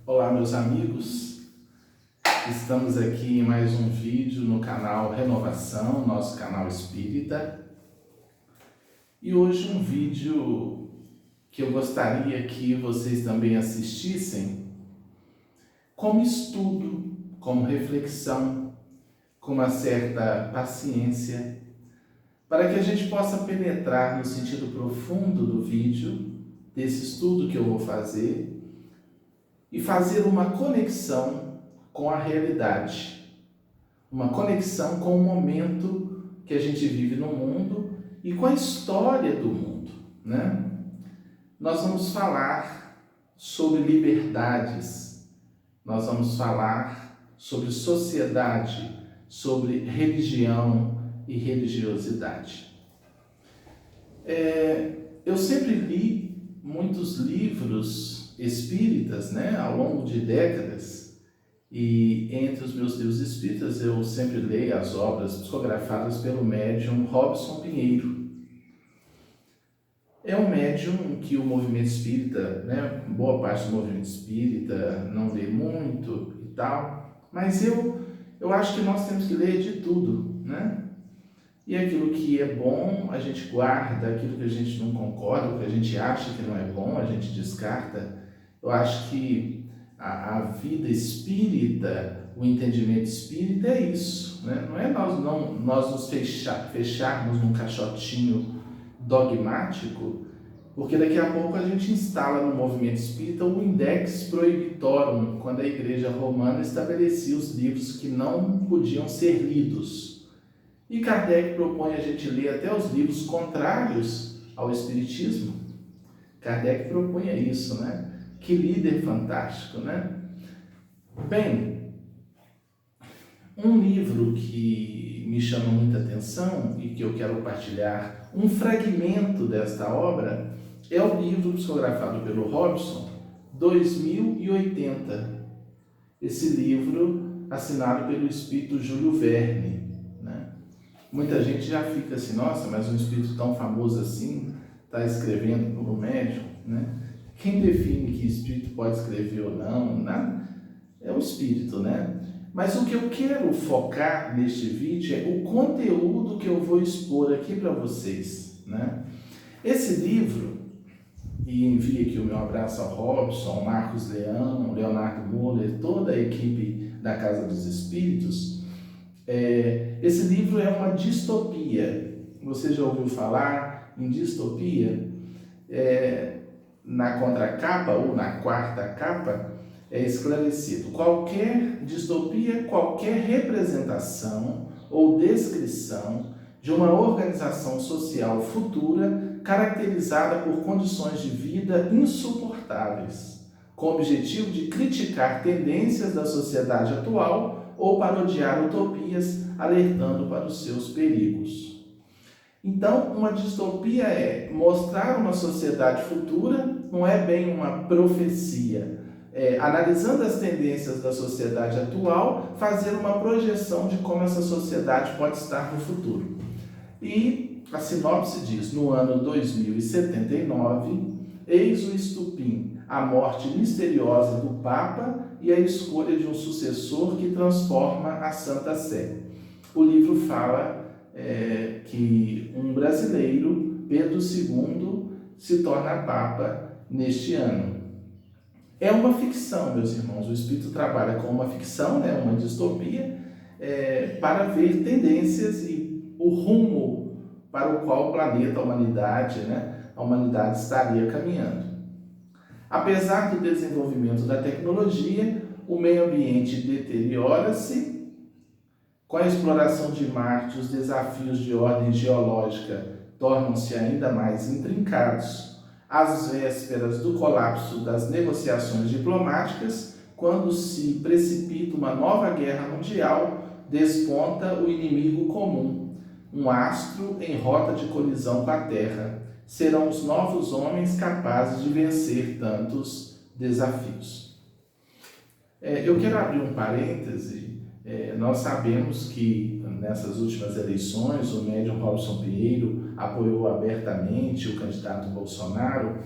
Olá, meus amigos, estamos aqui em mais um vídeo no canal Renovação, nosso canal espírita. E hoje um vídeo que eu gostaria que vocês também assistissem como estudo, como reflexão, com uma certa paciência, para que a gente possa penetrar no sentido profundo do vídeo, desse estudo que eu vou fazer, e fazer uma conexão com a realidade, uma conexão com o momento que a gente vive no mundo e com a história do mundo, né? Nós vamos falar sobre liberdades, nós vamos falar sobre sociedade, sobre religião e religiosidade. Eu sempre li muitos livros espíritas, né, ao longo de décadas, e entre os meus livros espíritas eu sempre leio as obras psicografadas pelo médium Robson Pinheiro. É um médium que o movimento espírita, né, boa parte do movimento espírita não lê muito e tal, mas eu acho que nós temos que ler de tudo, né? E aquilo que é bom a gente guarda, aquilo que a gente não concorda, o que a gente acha que não é bom a gente descarta. Eu acho que a vida espírita, o entendimento espírita é isso, né? Não é nós nos fecharmos num caixotinho dogmático, porque daqui a pouco a gente instala no movimento espírita o index prohibitorum, quando a Igreja Romana estabelecia os livros que não podiam ser lidos. E Kardec propõe a gente ler até os livros contrários ao Espiritismo. Kardec propunha isso, né? Que líder fantástico, né? Bem, um livro que me chama muita atenção e que eu quero partilhar um fragmento desta obra é o livro psicografado pelo Robson, 2080. Esse livro assinado pelo espírito Júlio Verne. Muita gente já fica assim, nossa, mas um espírito tão famoso assim está escrevendo como médium, né? Quem define que espírito pode escrever ou não, né? É o espírito, né? Mas o que eu quero focar neste vídeo é o conteúdo que eu vou expor aqui para vocês, né? Esse livro, e envio aqui o meu abraço ao Robson, Marcos Leão, Leonardo Muller, toda a equipe da Casa dos Espíritos. Esse livro é uma distopia. Você já ouviu falar em distopia? Na contracapa ou na quarta capa é esclarecido: qualquer distopia, qualquer representação ou descrição de uma organização social futura caracterizada por condições de vida insuportáveis, com o objetivo de criticar tendências da sociedade atual ou parodiar utopias, alertando para os seus perigos. Então, uma distopia é mostrar uma sociedade futura, não é bem uma profecia. Analisando as tendências da sociedade atual, fazer uma projeção de como essa sociedade pode estar no futuro. E a sinopse diz: no ano 2079, eis o estupim, a morte misteriosa do Papa e a escolha de um sucessor que transforma a Santa Sé. O livro fala que um brasileiro, Pedro II, se torna Papa neste ano. É uma ficção, meus irmãos. O Espírito trabalha com uma ficção, né, uma distopia, para ver tendências e o rumo para o qual o planeta, a humanidade, né, a humanidade estaria caminhando. Apesar do desenvolvimento da tecnologia, o meio ambiente deteriora-se. Com a exploração de Marte, os desafios de ordem geológica tornam-se ainda mais intrincados. Às vésperas do colapso das negociações diplomáticas, quando se precipita uma nova guerra mundial, desponta o inimigo comum, um astro em rota de colisão com a Terra. Serão os novos homens capazes de vencer tantos desafios. Eu quero abrir um parêntese. Nós sabemos que nessas últimas eleições o médium Robson Pinheiro apoiou abertamente o candidato Bolsonaro,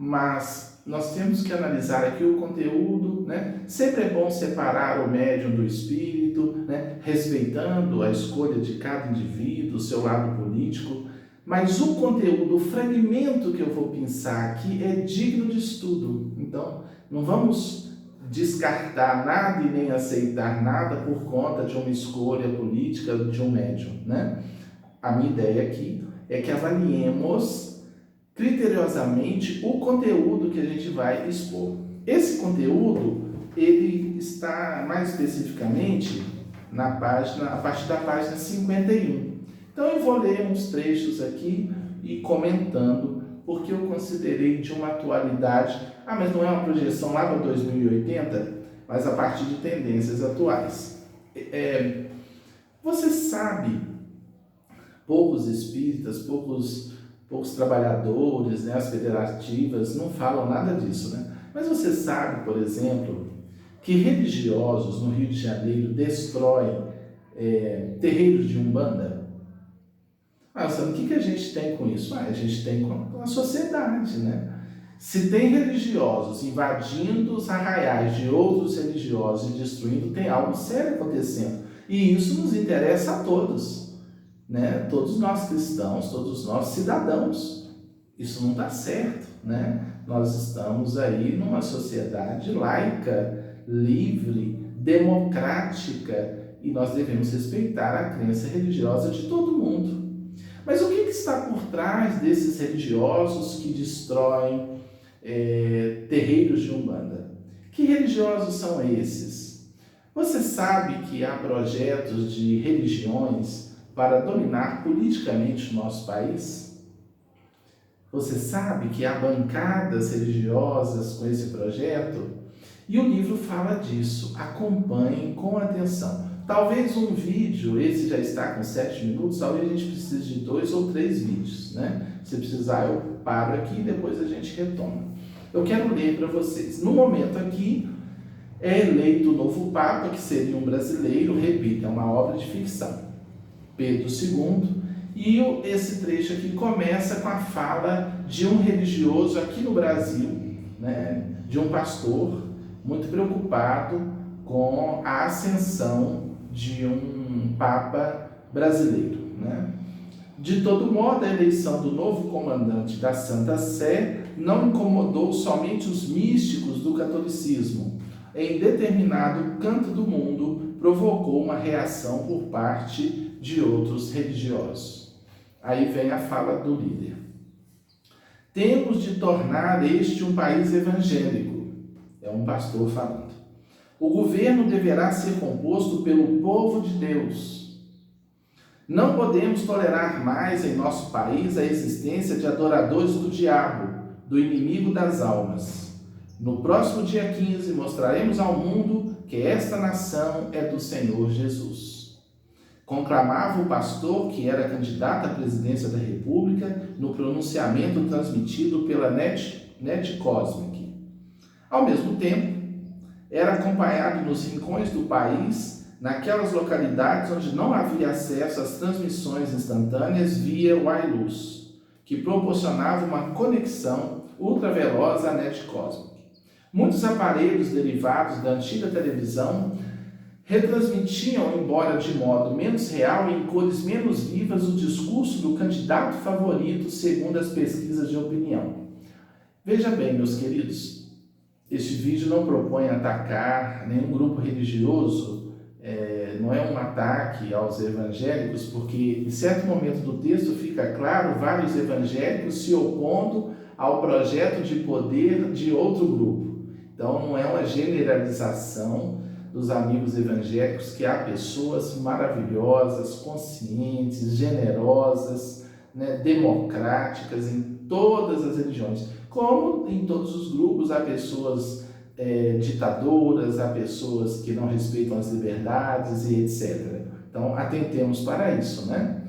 mas nós temos que analisar aqui o conteúdo, né? Sempre é bom separar o médium do espírito, né? Respeitando a escolha de cada indivíduo, o seu lado político, mas o conteúdo, o fragmento que eu vou pensar aqui é digno de estudo. Então, não vamos descartar nada e nem aceitar nada por conta de uma escolha política de um médium, né? A minha ideia aqui é que avaliemos criteriosamente o conteúdo que a gente vai expor. Esse conteúdo, ele está mais especificamente a partir da página 51. Então eu vou ler uns trechos aqui e comentando, porque eu considerei de uma atualidade. Mas não é uma projeção lá para 2080, mas a partir de tendências atuais. Você sabe, poucos espíritas, poucos trabalhadores, né, as federativas não falam nada disso, né? Mas você sabe, por exemplo, que religiosos no Rio de Janeiro destroem terreiros de Umbanda? Sabe o que a gente tem com isso? A gente tem com a sociedade, né? Se tem religiosos invadindo os arraiais de outros religiosos e destruindo, tem algo sério acontecendo. E isso nos interessa a todos, né? Todos nós cristãos, todos nós cidadãos. Isso não está certo, né? Nós estamos aí numa sociedade laica, livre, democrática, e nós devemos respeitar a crença religiosa de todo mundo. Mas o que está por trás desses religiosos que destroem terreiros de Umbanda? Que religiosos são esses? Você sabe que há projetos de religiões para dominar politicamente o nosso país? Você sabe que há bancadas religiosas com esse projeto? E o livro fala disso. Acompanhem com atenção. Talvez um vídeo, esse já está com 7 minutos, talvez a gente precise de 2 ou 3 vídeos, né? Se precisar, eu paro aqui e depois a gente retoma. Eu quero ler para vocês. No momento aqui, é eleito o novo Papa, que seria um brasileiro, repito, é uma obra de ficção, Pedro II, e esse trecho aqui começa com a fala de um religioso aqui no Brasil, né? De um pastor muito preocupado com a ascensão de um Papa brasileiro, né? De todo modo, a eleição do novo comandante da Santa Sé não incomodou somente os místicos do catolicismo. Em determinado canto do mundo, provocou uma reação por parte de outros religiosos. Aí vem a fala do líder. Temos de tornar este um país evangélico. É um pastor falando. O governo deverá ser composto pelo povo de Deus. Não podemos tolerar mais em nosso país a existência de adoradores do diabo, do inimigo das almas. No próximo dia 15, mostraremos ao mundo que esta nação é do Senhor Jesus. Conclamava o pastor, que era candidato à presidência da República, no pronunciamento transmitido pela Net Cosmic. Ao mesmo tempo, era acompanhado nos rincões do país, naquelas localidades onde não havia acesso às transmissões instantâneas via wireless, que proporcionava uma conexão ultraveloz à Net Cosmic. Muitos aparelhos derivados da antiga televisão retransmitiam, embora de modo menos real e em cores menos vivas, o discurso do candidato favorito segundo as pesquisas de opinião. Veja bem, meus queridos, este vídeo não propõe atacar nenhum grupo religioso, não é um ataque aos evangélicos, porque em certo momento do texto fica claro vários evangélicos se opondo ao projeto de poder de outro grupo. Então não é uma generalização dos amigos evangélicos, que há pessoas maravilhosas, conscientes, generosas, né, democráticas em todas as religiões. Como em todos os grupos há pessoas ditadoras, há pessoas que não respeitam as liberdades e etc. Então atentemos para isso, né?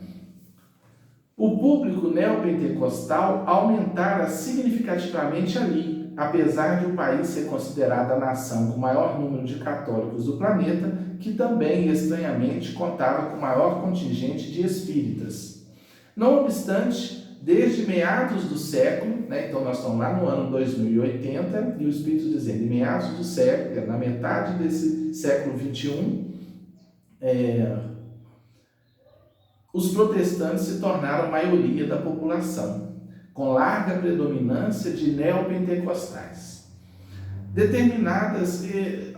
O público neopentecostal aumentara significativamente ali, apesar de o país ser considerado a nação com o maior número de católicos do planeta, que também, estranhamente, contava com o maior contingente de espíritas. Não obstante, desde meados do século, né? Então nós estamos lá no ano 2080, e o Espírito dizendo, em meados do século, na metade desse século 21, os protestantes se tornaram maioria da população, com larga predominância de neopentecostais. Determinadas,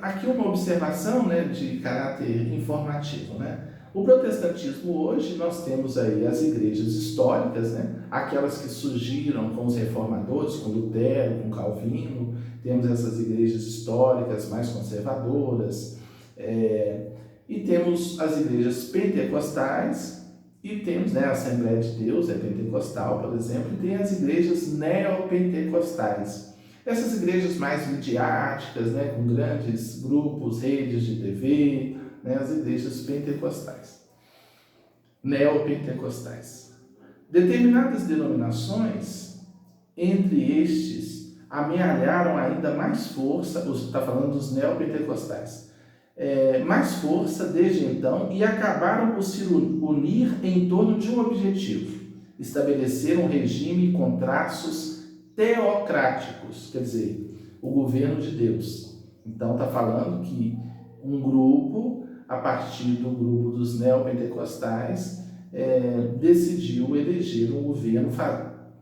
aqui uma observação, né, de caráter informativo, né? O protestantismo hoje, nós temos aí as igrejas históricas, né? Aquelas que surgiram com os reformadores, com Lutero, com Calvino, temos essas igrejas históricas mais conservadoras, e temos as igrejas pentecostais, e temos, né, a Assembleia de Deus, é pentecostal, por exemplo, e tem as igrejas neopentecostais. Essas igrejas mais midiáticas, né, com grandes grupos, redes de TV, né, as igrejas pentecostais, neopentecostais. Determinadas denominações, entre estes, amealharam ainda mais força, está falando dos neopentecostais, mais força desde então e acabaram por se unir em torno de um objetivo: estabelecer um regime com traços teocráticos, quer dizer, o governo de Deus. Então está falando que um grupo, a partir do grupo dos neopentecostais, decidiu eleger um governo,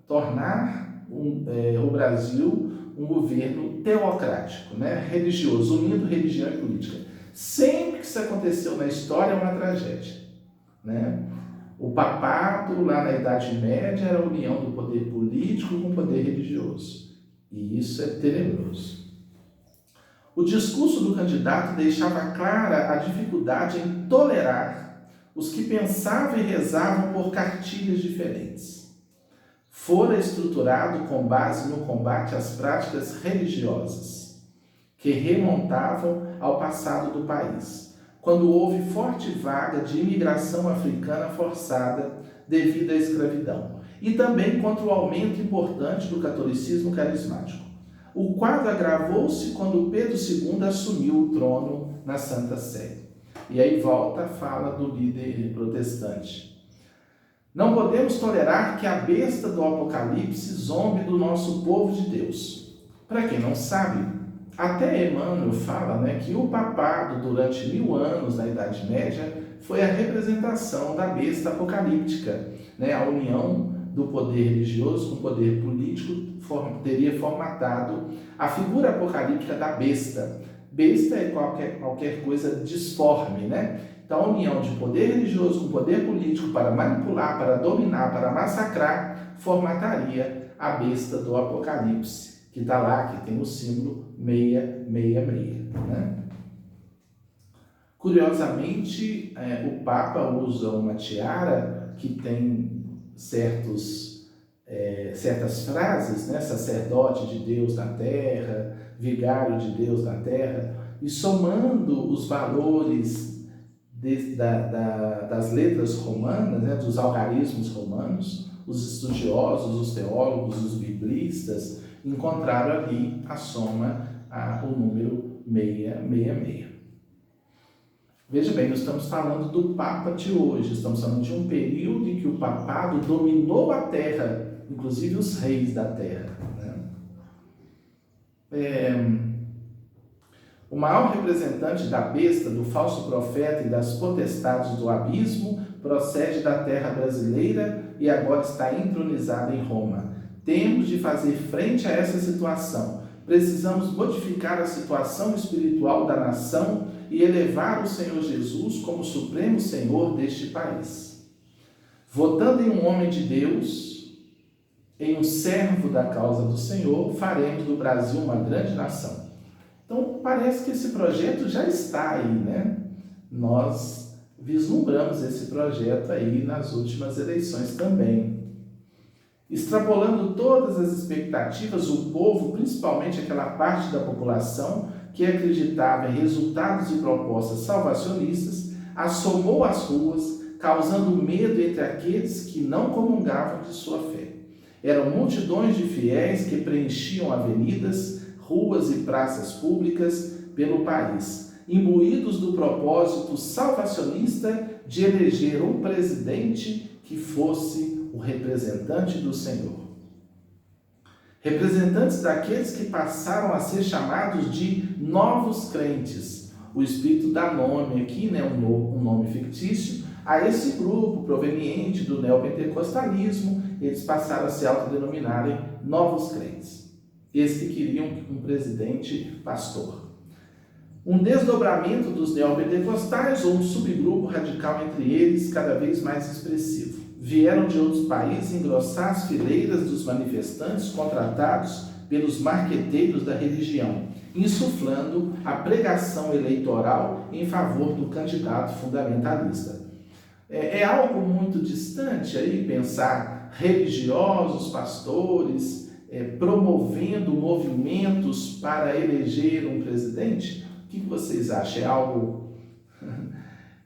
tornar o Brasil um governo teocrático, né, religioso, unindo religião e política. Sempre que isso aconteceu na história é uma tragédia, né? O papado, lá na Idade Média, era a união do poder político com o poder religioso. E isso é tenebroso. O discurso do candidato deixava clara a dificuldade em tolerar os que pensavam e rezavam por cartilhas diferentes. Fora estruturado com base no combate às práticas religiosas, que remontavam ao passado do país, quando houve forte vaga de imigração africana forçada devido à escravidão, e também contra o aumento importante do catolicismo carismático. O quadro agravou-se quando Pedro II assumiu o trono na Santa Sé. E aí volta a fala do líder protestante. Não podemos tolerar que a besta do Apocalipse zombe do nosso povo de Deus. Para quem não sabe, até Emmanuel fala, né, que o papado durante 1000 anos na Idade Média foi a representação da besta apocalíptica, né, a união do poder religioso com o poder político teria formatado a figura apocalíptica da besta. Besta é qualquer coisa disforme, né? Então a união de poder religioso com poder político para manipular, para dominar, para massacrar, formataria a besta do Apocalipse, que está lá, que tem o símbolo 666, né? Curiosamente, o Papa usa uma tiara que tem certas frases, né? Sacerdote de Deus na terra, vigário de Deus na terra, e somando os valores das letras romanas, né? Dos algarismos romanos, os estudiosos, os teólogos, os biblistas, encontraram ali a soma, o número 666. Veja bem, nós estamos falando do Papa de hoje, estamos falando de um período em que o papado dominou a terra, inclusive os reis da terra, né? O maior representante da besta, do falso profeta e das potestades do abismo procede da terra brasileira e agora está entronizado em Roma. Temos de fazer frente a essa situação. Precisamos modificar a situação espiritual da nação e elevar o Senhor Jesus como supremo Senhor deste país. Votando em um homem de Deus, em um servo da causa do Senhor, faremos do Brasil uma grande nação. Então, parece que esse projeto já está aí, né? Nós vislumbramos esse projeto aí nas últimas eleições também. Extrapolando todas as expectativas, o povo, principalmente aquela parte da população que acreditava em resultados e propostas salvacionistas, assomou às ruas, causando medo entre aqueles que não comungavam de sua fé. Eram multidões de fiéis que preenchiam avenidas, ruas e praças públicas pelo país, imbuídos do propósito salvacionista de eleger um presidente que fosse o representante do Senhor. Representantes daqueles que passaram a ser chamados de novos crentes. O Espírito dá nome aqui, né, um nome fictício, a esse grupo proveniente do neopentecostalismo. Eles passaram a se autodenominarem novos crentes. Eles que queriam um presidente pastor. Um desdobramento dos neopentecostais ou um subgrupo radical entre eles cada vez mais expressivo. Vieram de outros países engrossar as fileiras dos manifestantes contratados pelos marqueteiros da religião, insuflando a pregação eleitoral em favor do candidato fundamentalista. É algo muito distante aí pensar religiosos, pastores, promovendo movimentos para eleger um presidente? O que vocês acham? É algo...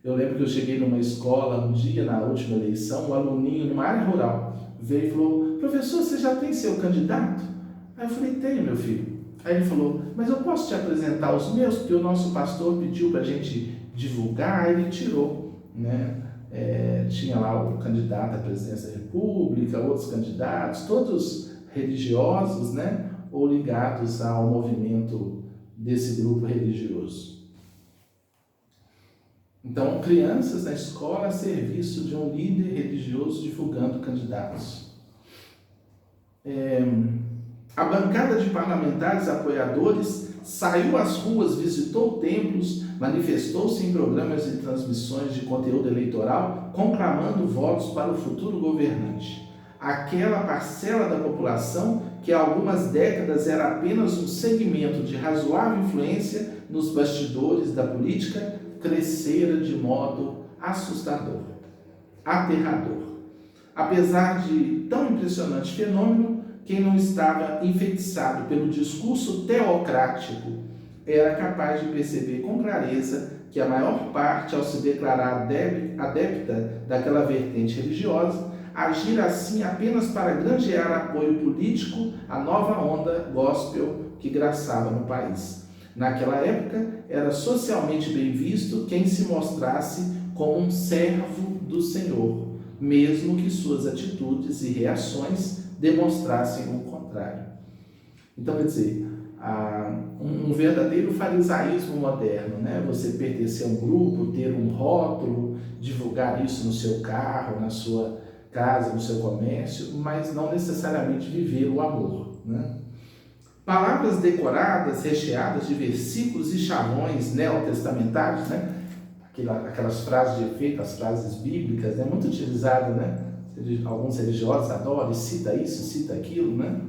Eu lembro que eu cheguei numa escola um dia, na última eleição, um aluninho numa área rural veio e falou: professor, você já tem seu candidato? Aí eu falei: tenho, meu filho. Aí ele falou: mas eu posso te apresentar os meus? Porque o nosso pastor pediu para a gente divulgar. Aí ele tirou, né? Tinha lá o candidato à presidência da República, outros candidatos, todos religiosos, né? Ou ligados ao movimento desse grupo religioso. Então, crianças na escola a serviço de um líder religioso divulgando candidatos. A bancada de parlamentares apoiadores saiu às ruas, visitou templos, manifestou-se em programas e transmissões de conteúdo eleitoral, conclamando votos para o futuro governante. Aquela parcela da população que há algumas décadas era apenas um segmento de razoável influência nos bastidores da política, crescera de modo assustador, aterrador. Apesar de tão impressionante fenômeno, quem não estava enfeitiçado pelo discurso teocrático era capaz de perceber com clareza que a maior parte, ao se declarar adepta daquela vertente religiosa, agira assim apenas para granjear apoio político à nova onda gospel que graçava no país. Naquela época, era socialmente bem visto quem se mostrasse como um servo do Senhor, mesmo que suas atitudes e reações demonstrassem o contrário. Então, quer dizer, um verdadeiro farisaísmo moderno, né? Você pertencer a um grupo, ter um rótulo, divulgar isso no seu carro, na sua casa, no seu comércio, mas não necessariamente viver o amor, né? Palavras decoradas, recheadas de versículos e chavões neotestamentários, né? Aquelas frases de efeito, as frases bíblicas, né? Muito utilizadas, né? Alguns religiosos adoram, cita isso, cita aquilo, né?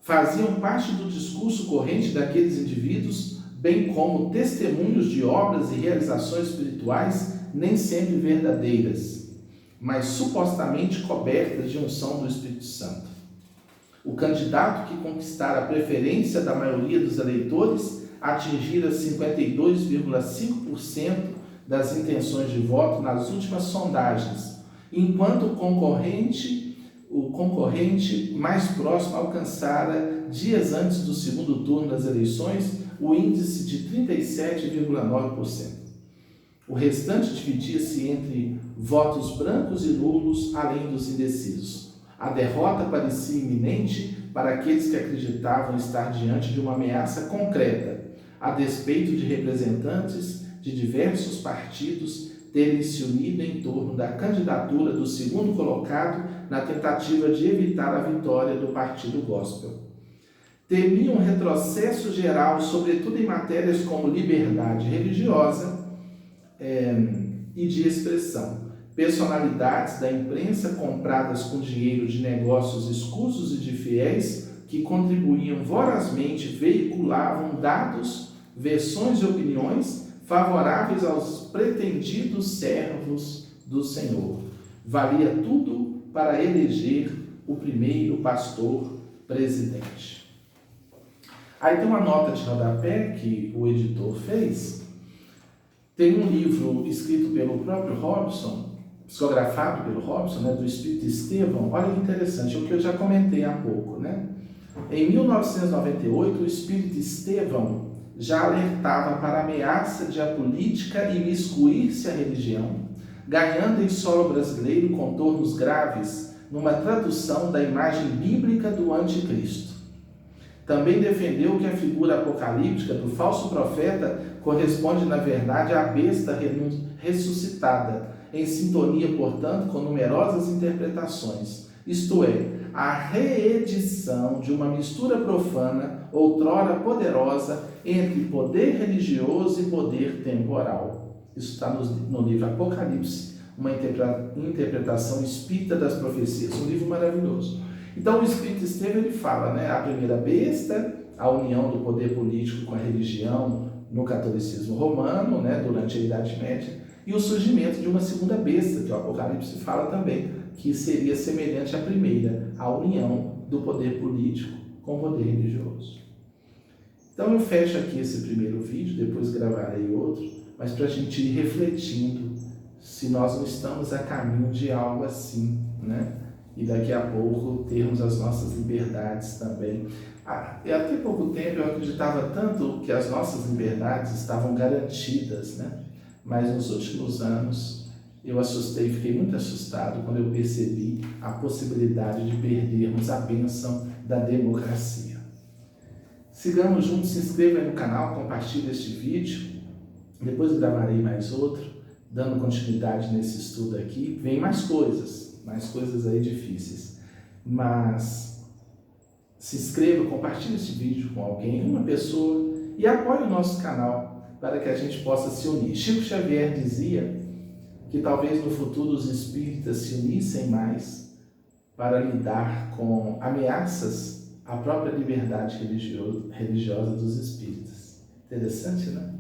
Faziam parte do discurso corrente daqueles indivíduos, bem como testemunhos de obras e realizações espirituais nem sempre verdadeiras, mas supostamente cobertas de unção do Espírito Santo. O candidato que conquistara a preferência da maioria dos eleitores atingira 52,5% das intenções de voto nas últimas sondagens, enquanto o concorrente mais próximo alcançara, dias antes do segundo turno das eleições, o índice de 37,9%. O restante dividia-se entre votos brancos e nulos, além dos indecisos. A derrota parecia iminente para aqueles que acreditavam estar diante de uma ameaça concreta, a despeito de representantes de diversos partidos terem se unido em torno da candidatura do segundo colocado na tentativa de evitar a vitória do Partido Gospel. Temiam um retrocesso geral, sobretudo em matérias como liberdade religiosa e de expressão. Personalidades da imprensa compradas com dinheiro de negócios escusos e de fiéis que contribuíam vorazmente, veiculavam dados, versões e opiniões favoráveis aos pretendidos servos do Senhor. Valia tudo para eleger o primeiro pastor presidente. Aí tem uma nota de rodapé que o editor fez. Tem um livro escrito pelo próprio Robson, psicografado pelo Robson, né, do Espírito Estevão. Olha que interessante, é o que eu já comentei há pouco, né? Em 1998, o Espírito Estevão já alertava para a ameaça de a política imiscuir-se à religião, ganhando em solo brasileiro contornos graves numa tradução da imagem bíblica do anticristo. Também defendeu que a figura apocalíptica do falso profeta corresponde, na verdade, à besta ressuscitada, em sintonia, portanto, com numerosas interpretações, isto é, a reedição de uma mistura profana, outrora poderosa, entre poder religioso e poder temporal. Isso está no livro Apocalipse, uma interpretação espírita das profecias, um livro maravilhoso. Então o Espírito Estevão ele fala, né, a primeira besta, a união do poder político com a religião no catolicismo romano, né, durante a Idade Média, e o surgimento de uma segunda besta, que o Apocalipse fala também, que seria semelhante à primeira, a união do poder político com o poder religioso. Então eu fecho aqui esse primeiro vídeo, depois gravarei outro, mas para a gente ir refletindo se nós não estamos a caminho de algo assim, né? E daqui a pouco termos as nossas liberdades também. Até pouco tempo eu acreditava tanto que as nossas liberdades estavam garantidas, né? Mas nos últimos anos eu assustei, fiquei muito assustado quando eu percebi a possibilidade de perdermos a bênção da democracia. Sigamos juntos, se inscreva aí no canal, compartilhe este vídeo, depois gravarei mais outro, dando continuidade nesse estudo aqui. Vem mais coisas aí difíceis, mas se inscreva, compartilhe este vídeo com alguém, uma pessoa, e apoie o nosso canal para que a gente possa se unir. Chico Xavier dizia que talvez no futuro os espíritas se unissem mais para lidar com ameaças à própria liberdade religiosa dos espíritas. Interessante, né?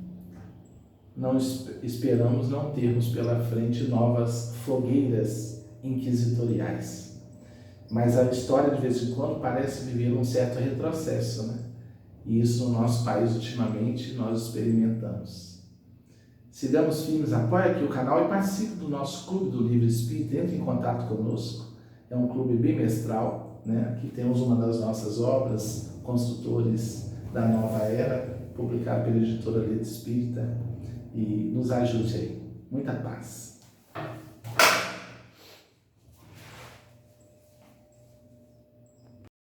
Não esperamos não termos pela frente novas fogueiras inquisitoriais. Mas a história, de vez em quando, parece viver um certo retrocesso, né? E isso no nosso país, ultimamente, nós experimentamos. Sigamos firmes, apoie aqui o canal e participe do nosso Clube do Livro Espírita, entre em contato conosco. É um clube bimestral, né? Aqui temos uma das nossas obras, Construtores da Nova Era, publicada pela editora Letra Espírita, e nos ajude aí. Muita paz.